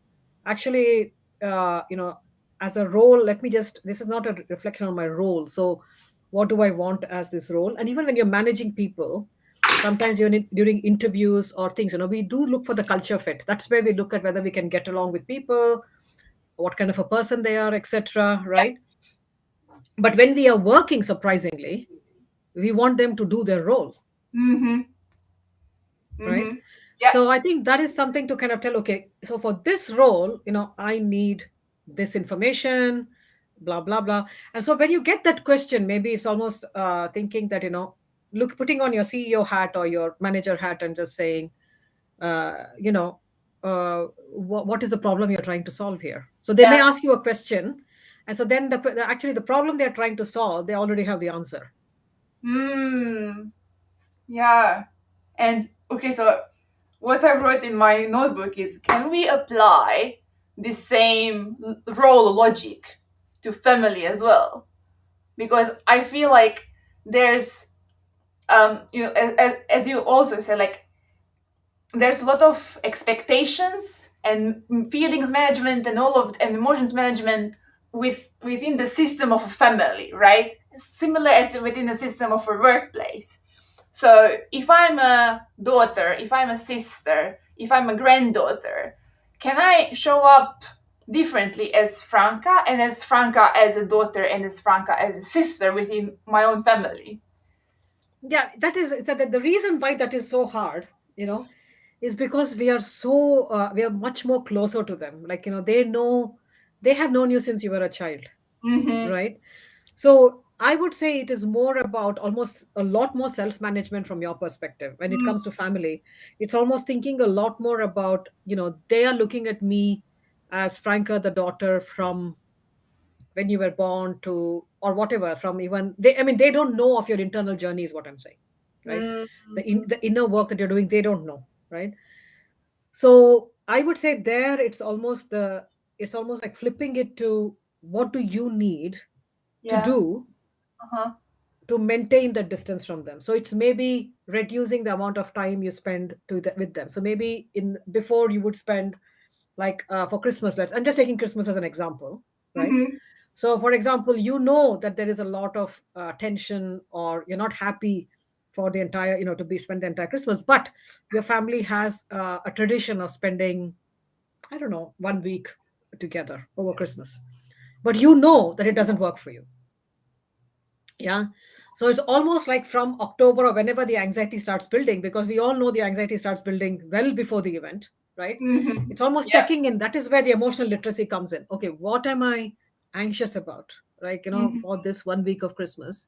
actually, as a role, let me just, this is not a reflection on my role, so what do I want as this role? And even when you're managing people, sometimes during interviews or things, we do look for the culture fit. That's where we look at whether we can get along with people, what kind of a person they are, etc., Yeah. right? But when we are working, surprisingly, we want them to do their role, Mm-hmm. right? Mm-hmm. Yeah. So I think that is something to kind of tell okay, so for this role, I need this information, blah blah blah. And so when you get that question, maybe it's almost thinking that look, putting on your CEO hat or your manager hat and just saying uh, you know what is the problem you're trying to solve here. So they may Yeah. ask you a question, and so then actually the problem they're trying to solve, they already have the answer. Mm, yeah. And okay, so what I wrote in my notebook is, can we apply the same role logic to family as well? Because I feel like there's as you also said, like there's a lot of expectations and feelings management and all of and emotions management within the system of a family, right? Similar as within the system of a workplace. So if I'm a daughter, if I'm a sister, if I'm a granddaughter, can I show up differently as Franca, and as Franca as a daughter, and as Franca as a sister within my own family? Yeah, that is the reason why that is so hard, is because we are much more closer to them. Like they have known you since you were a child, Mm-hmm. right? So I would say it is more about almost a lot more self management from your perspective when it Mm, comes to family. It's almost thinking a lot more about, they are looking at me as Franca, the daughter, from when you were born to, or whatever, from even they, I mean, they don't know of your internal journey, is what I'm saying, right? mm, The inner work that you're doing, they don't know, right? So I would say there it's almost like flipping it to what do you need to yeah. do Uh-huh. to maintain the distance from them. So it's maybe reducing the amount of time you spend with them. So maybe in before you would spend, like, for Christmas, I'm just taking Christmas as an example, right? Mm-hmm. So for example, you know that there is a lot of tension, or you're not happy for the entire, to be spend the entire Christmas, but your family has a tradition of spending, I don't know, 1 week together over Christmas, but you know that it doesn't work for you. Yeah. So it's almost like from October, or whenever the anxiety starts building, because we all know the anxiety starts building well before the event, right? Mm-hmm. It's almost Yeah. checking in. That is where the emotional literacy comes in. Okay, what am I anxious about? Like, Mm-hmm. for this 1 week of Christmas.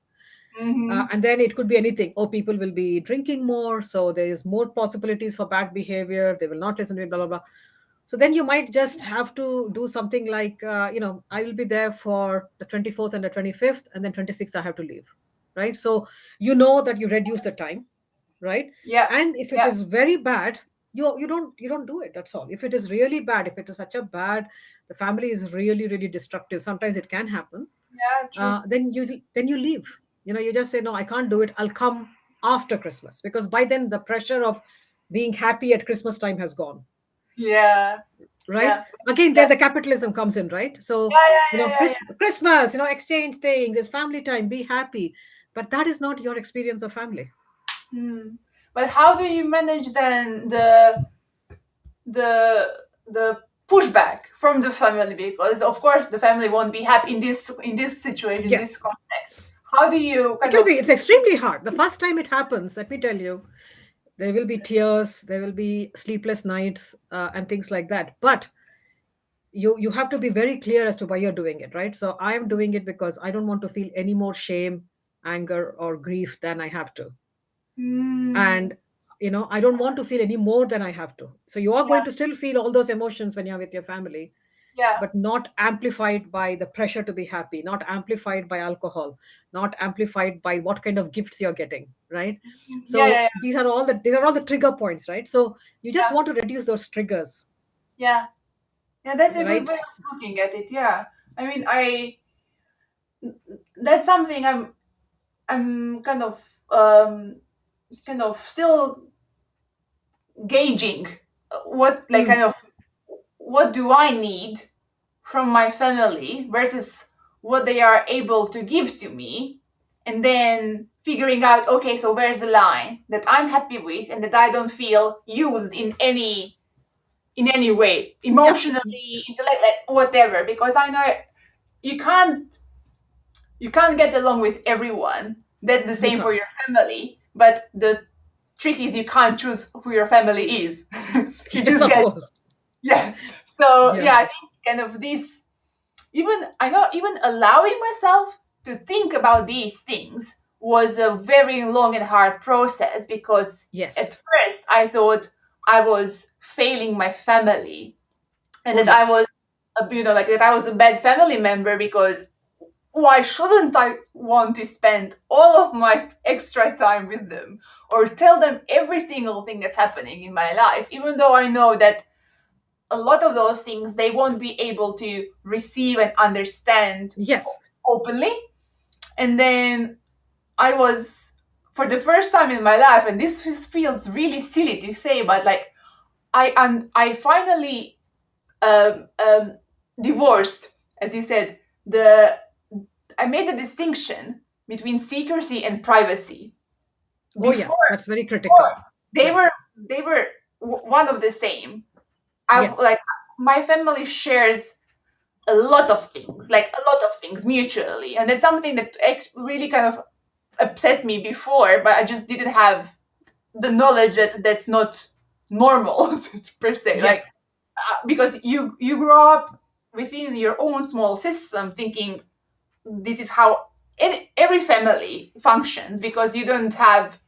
Mm-hmm. And then it could be anything. Oh, people will be drinking more. So there is more possibilities for bad behavior. They will not listen to me, blah, blah, blah. So then you might just have to do something like, I will be there for the 24th and the 25th, and then 26th, I have to leave. Right. So you know that you reduce the time. Right. Yeah. And if it Yeah. is very bad, you don't do it. That's all. If it is really bad, if it is such a bad, the family is really, really destructive. Sometimes it can happen. Yeah. True. Then you leave. You just say, no, I can't do it. I'll come after Christmas, because by then the pressure of being happy at Christmas time has gone, Yeah. right? Yeah. Again, there Yeah. the capitalism comes in, right? So, Yeah. Yeah. Yeah. Yeah. Christmas, exchange things, it's family time, be happy. But that is not your experience of family. Hmm. But how do you manage then the the pushback from the family? Because of course the family won't be happy in this situation, this Yes, context. How do you it kind will of? be. It's extremely hard. The first time it happens, let me tell you, there will be tears, there will be sleepless nights, and things like that. But you have to be very clear as to why you're doing it, right? So I am doing it because I don't want to feel any more shame, anger, or grief than I have to. Hmm. And I don't want to feel any more than I have to. So you are Yeah. going to still feel all those emotions when you're with your family, Yeah. but not amplified by the pressure to be happy, not amplified by alcohol, not amplified by what kind of gifts you're getting, right? Yeah. So Yeah. these are all the trigger points, right? So you just Yeah. want to reduce those triggers, Yeah. Yeah. That's a good right? way of looking at it. Yeah. I mean, I that's something I'm kind of still gauging what like Mm, kind of what do I need from my family versus what they are able to give to me, and then figuring out, okay, so where's the line that I'm happy with and that I don't feel used in any way, yeah, emotionally, intellect, like, whatever, because I know you can't you can't get along with everyone. That's the you same for can't. your family, but the trick is you can't choose who your family is. You Yes, just of get, course. yeah. So Yeah. yeah, I think kind of this, even I know, even allowing myself to think about these things was a very long and hard process, because Yes. at first I thought I was failing my family, and Oh, that yeah. I was like that I was a bad family member, because why shouldn't I want to spend all of my extra time with them, or tell them every single thing that's happening in my life, even though I know that a lot of those things they won't be able to receive and understand Yes. openly. And then I was, for the first time in my life, and this feels really silly to say, but like I finally divorced, as you said, the I made the distinction between secrecy and privacy. Oh, yeah. Before, That's very critical. they Yeah. were they were one of the same. I Yes. like my family shares a lot of things, like a lot of things mutually, and it's something that really kind of upset me before, but I just didn't have the knowledge that that's not normal per se. Yeah. Like, because you grow up within your own small system, thinking this is how every family functions because you don't have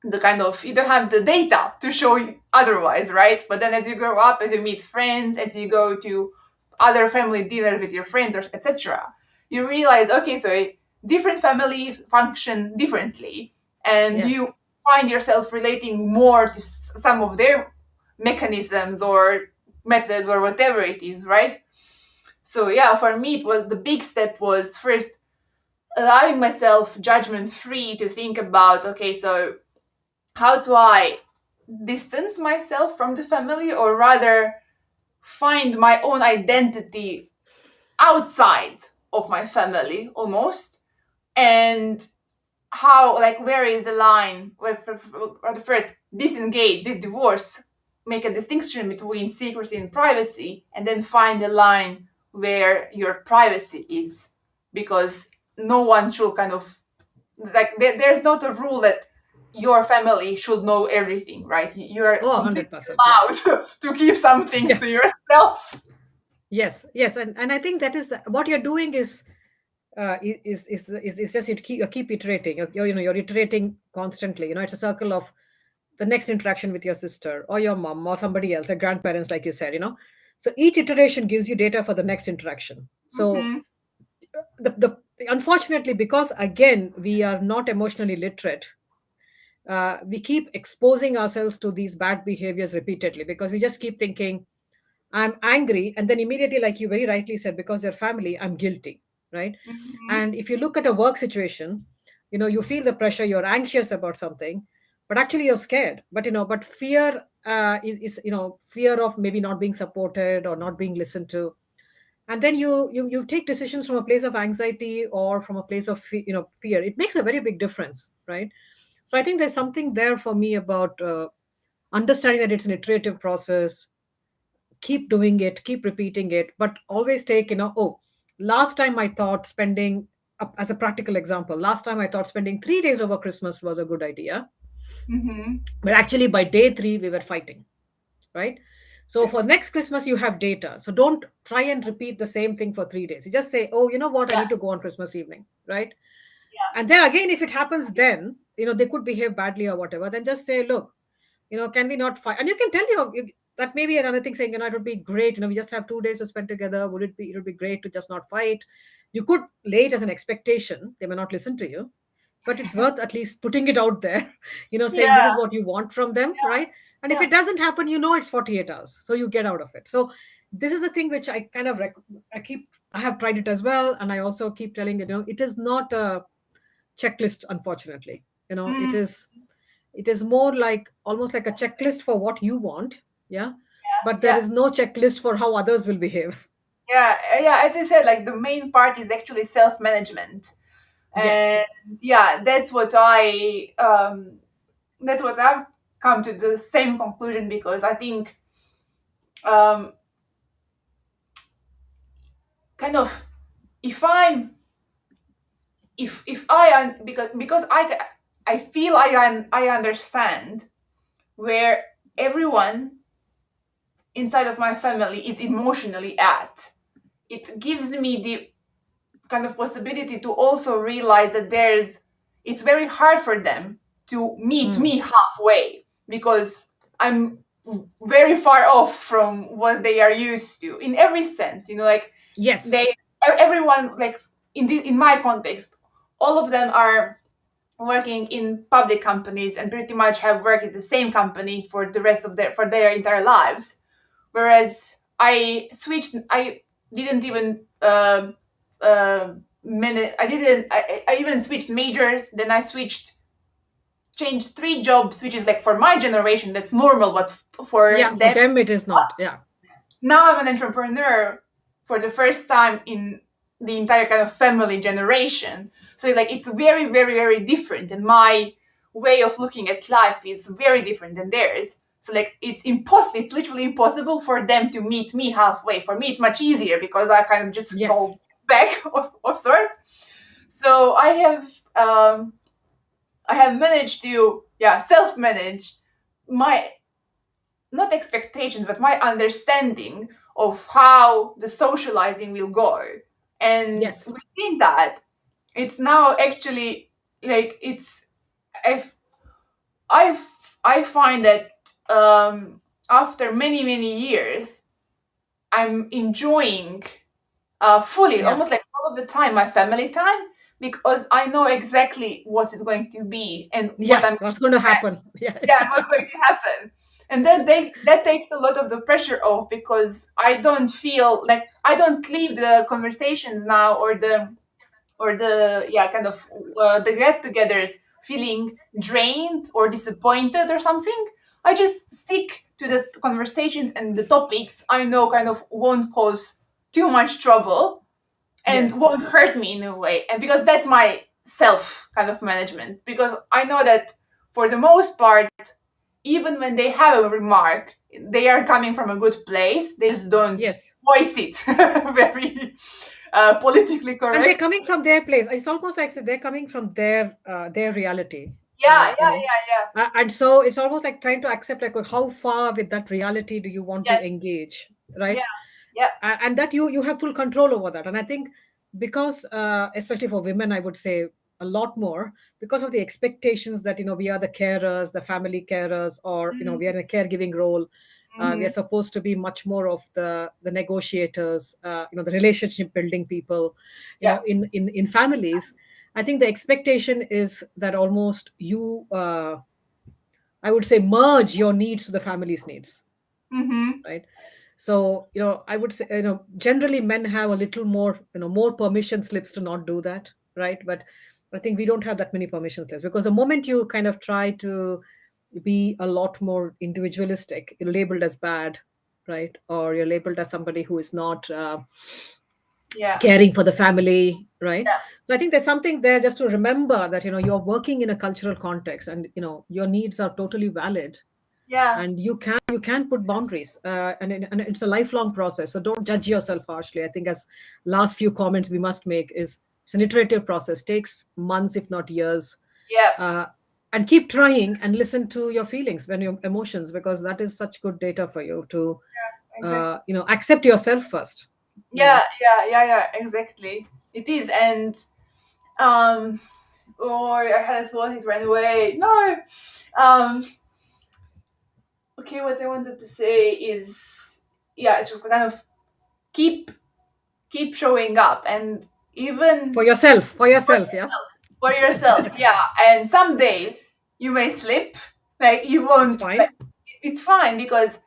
you don't have the data to show you otherwise, right? But then as you grow up, as you meet friends, as you go to other family dinners with your friends, or etc., you realize, okay, so different families function differently, and Yes. you find yourself relating more to some of their mechanisms or methods or whatever it is, right? So yeah, for me, it was the big step was first allowing myself judgment free to think about, okay, so how do I distance myself from the family, or rather find my own identity outside of my family almost? And how, like, where is the line where the first disengage, the divorce, make a distinction between secrecy and privacy, and then find the line where your privacy is, because no one should kind of like there's not a rule that your family should know everything, right? You're Oh, completely 100%. Yeah. allowed to keep something Yeah. to yourself. Yes. Yes. And I think that is what you're doing is is just you keep iterating. You're iterating constantly. It's a circle of the next interaction with your sister or your mom or somebody else, your grandparents, like you said. So each iteration gives you data for the next interaction. So Mm-hmm. the unfortunately, because again we are not emotionally literate, we keep exposing ourselves to these bad behaviors repeatedly because we just keep thinking I'm angry, and then immediately, like you very rightly said, because they're family, I'm guilty, right? Mm-hmm. And if you look at a work situation, you feel the pressure, you're anxious about something, but actually you're scared. But fear is fear of maybe not being supported or not being listened to, and then you take decisions from a place of anxiety or from a place of fear. It makes a very big difference, right? So I think there's something there for me about understanding that it's an iterative process. Keep doing it, keep repeating it, but always take, oh, last time I thought spending, as a practical example, last time I thought spending 3 days over Christmas was a good idea, Mm-hmm. but actually by day three we were fighting, right? So Yeah. for next Christmas you have data, so don't try and repeat the same thing for 3 days. You just say, oh, you know what, I Yeah. need to go on Christmas evening, right? And then again, if it happens, then they could behave badly or whatever, then just say, look, can we not fight? And you can tell that maybe another thing, saying, it would be great, we just have 2 days to spend together, it would be great to just not fight. You could lay it as an expectation. They may not listen to you, but it's worth at least putting it out there, saying this Yeah. is what you want from them, right? And if Yeah. it doesn't happen, it's 48 hours, so you get out of it. So this is the thing which I kind of I have tried it as well, and I also keep telling it is not a checklist, unfortunately. Mm, It is more like almost like a checklist for what you want. Yeah. But there yeah. is no checklist for how others will behave. Yeah. Yeah. As you said, like the main part is actually self-management. Yes. And yeah, that's what I've come to the same conclusion, because I think um kind of if I'm if I because I feel I understand where everyone inside of my family is emotionally at. It gives me the kind of possibility to also realize that it's very hard for them to meet Mm. me halfway, because I'm very far off from what they are used to in every sense. Like Yes. they everyone, like in my context, all of them are working in public companies and pretty much have worked at the same company for the rest of their entire lives, whereas I didn't even minute I didn't I even switched majors, then I changed 3 jobs, which is like for my generation that's normal, but for Yeah. For them, them, it is not. Yeah. now I'm an entrepreneur for the first time in the entire kind of family generation. So like it's very, very, very different, and my way of looking at life is very different than theirs. So like it's impossible. It's literally impossible for them to meet me halfway. For me, it's much easier because I kind of just Yes. go back of sorts. So I have managed to self manage my, not expectations, but my understanding of how the socializing will go. And Yes. within that, it's now actually like it's if I I find that after many many years I'm enjoying fully, Yeah. almost like all of the time, my family time, because I know exactly what is going to be and what Yeah. I'm What's going to happen? Yeah. yeah, what's going to happen. And then that takes a lot of the pressure off, because I don't feel like I don't leave the conversations now, or the yeah kind of the get-togethers feeling drained or disappointed or something. I just stick to the conversations and the topics I know kind of won't cause too much trouble and Yes. won't hurt me in a way. And because that's my self kind of management, because I know that for the most part, even when they have a remark, they are coming from a good place. They just don't Yes. voice it very politically And they're correct. coming from their place. It's almost like they're coming from their reality. Yeah, You yeah, know, yeah, yeah. and so it's almost like trying to accept, like, how far with that reality do you want to Yes, engage, yeah, right? yeah. And that you have full control over that. And I think because especially for women, I would say a lot more, because of the expectations that we are the carers, the family carers, or we are in a caregiving role. We are Mm-hmm. supposed to be much more of the negotiators, the relationship building people, Yeah. in families. I think the expectation is that almost you, I would say, merge your needs to the family's needs, Mm-hmm. right? So I would say, generally men have a little more, more permission slips to not do that, right? But I think we don't have that many permission slips, because the moment you kind of try to be a lot more individualistic, you're labeled as bad, right? Or you're labeled as somebody who is not Yeah. caring for the family, right? Yeah. So I think there's something there, just to remember that you're working in a cultural context, and your needs are totally valid, Yeah. and you can put boundaries, and it's a lifelong process. So don't judge yourself harshly. I think, as last few comments we must make, is it's an iterative process, takes months if not years. Yeah. uh, and keep trying and listen to your feelings, when your emotions, because that is such good data for you to Exactly. accept yourself first. Yeah. Yeah. Yeah. Yeah. Exactly. It is, and um. Oh, I had a thought. It ran away. No. Um. Okay. What I wanted to say is, yeah, just kind of keep keep showing up, and For even yourself, for yourself, yeah. for yourself. Yeah. And some days you may slip. Like you It's won't. Like fine. it's fine, because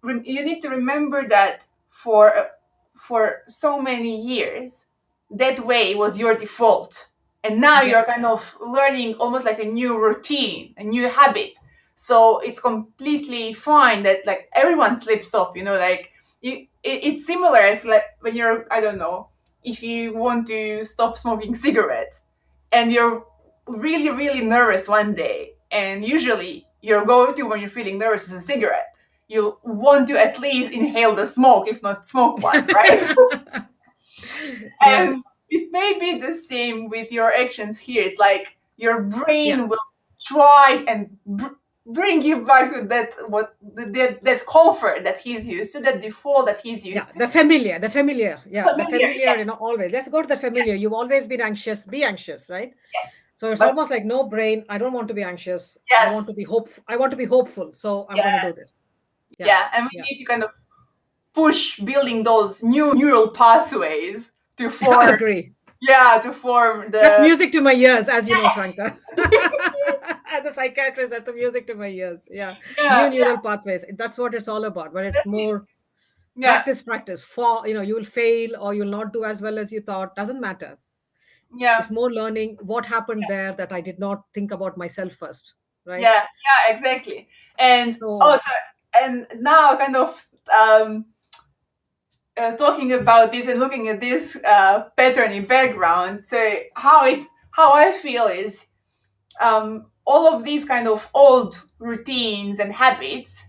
you need to remember that for so many years that way was your default, and now Yes. you're kind of learning almost like a new routine, a new habit. So it's completely fine that like everyone slips up, like it's similar as like when you're, I don't know, if you want to stop smoking cigarettes and you're really really nervous one day, and usually your go-to when you're feeling nervous is a cigarette. You want to at least inhale the smoke, if not smoke one, right? Yeah. And it may be the same with your actions here. It's like your Yeah. brain will try and bring you back to that comfort that he's used to, that default that he's Yeah, used to. the familiar, yeah, the Familiar, familiar, yes, always. Let's go to the familiar. You've always been anxious, be anxious, right? yes, So it's but almost like, no brain, I don't want to be anxious. I want yes, to be hopeful. So I'm going to yes, do this. Yeah. yeah, and we Yeah. need to kind of push building those new neural pathways to I form, agree. yeah, to form That's the music to my ears, as you know, Franca. As a psychiatrist, that's the music to my ears. Yeah. New yeah, yeah, neural pathways. That's what it's all about. But it's that is, more yeah, practice. For, you'll fail, or you'll not do as well as you thought. Doesn't matter. yeah, It's more learning what happened there that I did not think about myself first, right? yeah, yeah, exactly. And So also, and now kind of talking about this and looking at this pattern in background. So how I feel is all of these kind of old routines and habits,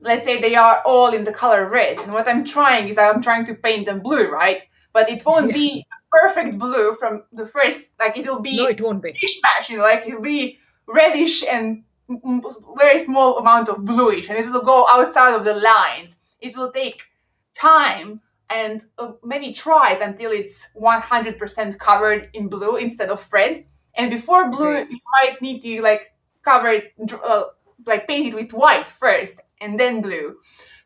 let's say they are all in the color red, and what I'm trying is I'm trying to paint them blue, right? But it won't yeah, be perfect blue from the first, like it'll no, be it won't be. mishmash, like it'll be reddish and very small amount of bluish, and it will go outside of the lines. It will take time, and many tries until it's 100% covered in blue instead of red. And before blue, Okay. you might need to like cover it, like paint it with white first and then blue.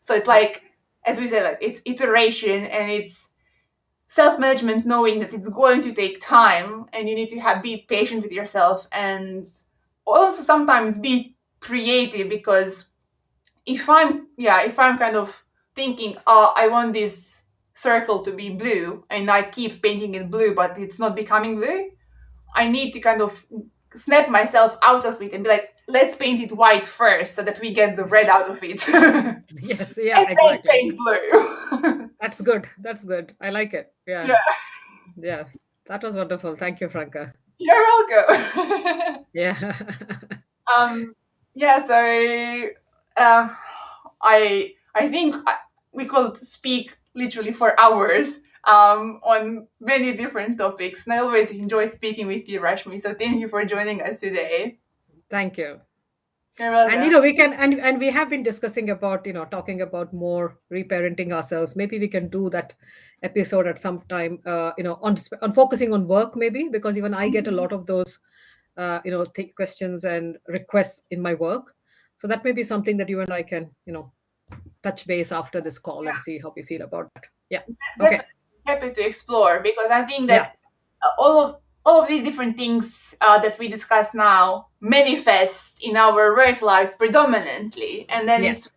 So it's Yeah. like, as we said, like it's iteration and it's self-management, knowing that it's going to take time and you need to be patient with yourself, and also sometimes be creative, because if I'm kind of thinking, oh, I want this circle to be blue, and I keep painting it blue but it's not becoming blue, I need to kind of snap myself out of it and be like, let's paint it white first so that we get the red out of it. And Yes. Yeah. then Exactly. paint blue. That's good. That's good. I like it. Yeah. Yeah, Yeah. That was wonderful. Thank you, Franca. you're welcome. Yeah. um yeah, so I think we could speak literally for hours on many different topics, and I always enjoy speaking with you, Rashmi, so thank you for joining us today. Thank you. You're And welcome. we can, and we have been discussing about, talking about more reparenting ourselves. Maybe we can do that episode at some time, on focusing on work, maybe, because even I get a lot of those questions and requests in my work. So that may be something that you and I can, touch base after this call and see how we feel about that. Yeah. Okay. Definitely happy to explore, because I think Yeah. that all of these different things that we discuss now manifest in our work lives predominantly, and then Yes.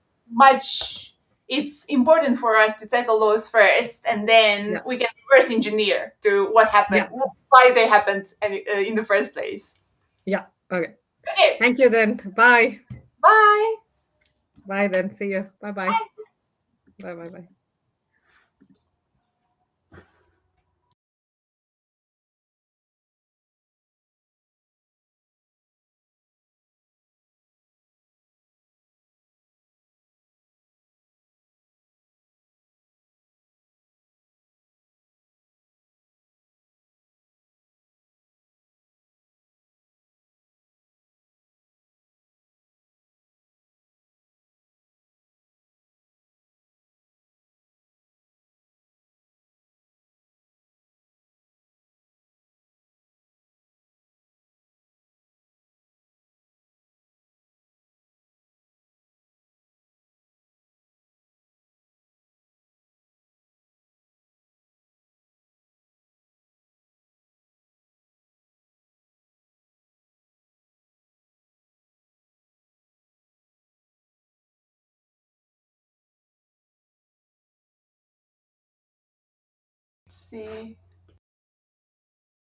it's important for us to tackle those first, and then Yeah. we can reverse engineer to what happened, Yeah. why they happened, in the first place. Yeah. Okay. Okay, Thank you then. Bye. bye. Bye then. See you. Bye bye. Bye bye bye. See.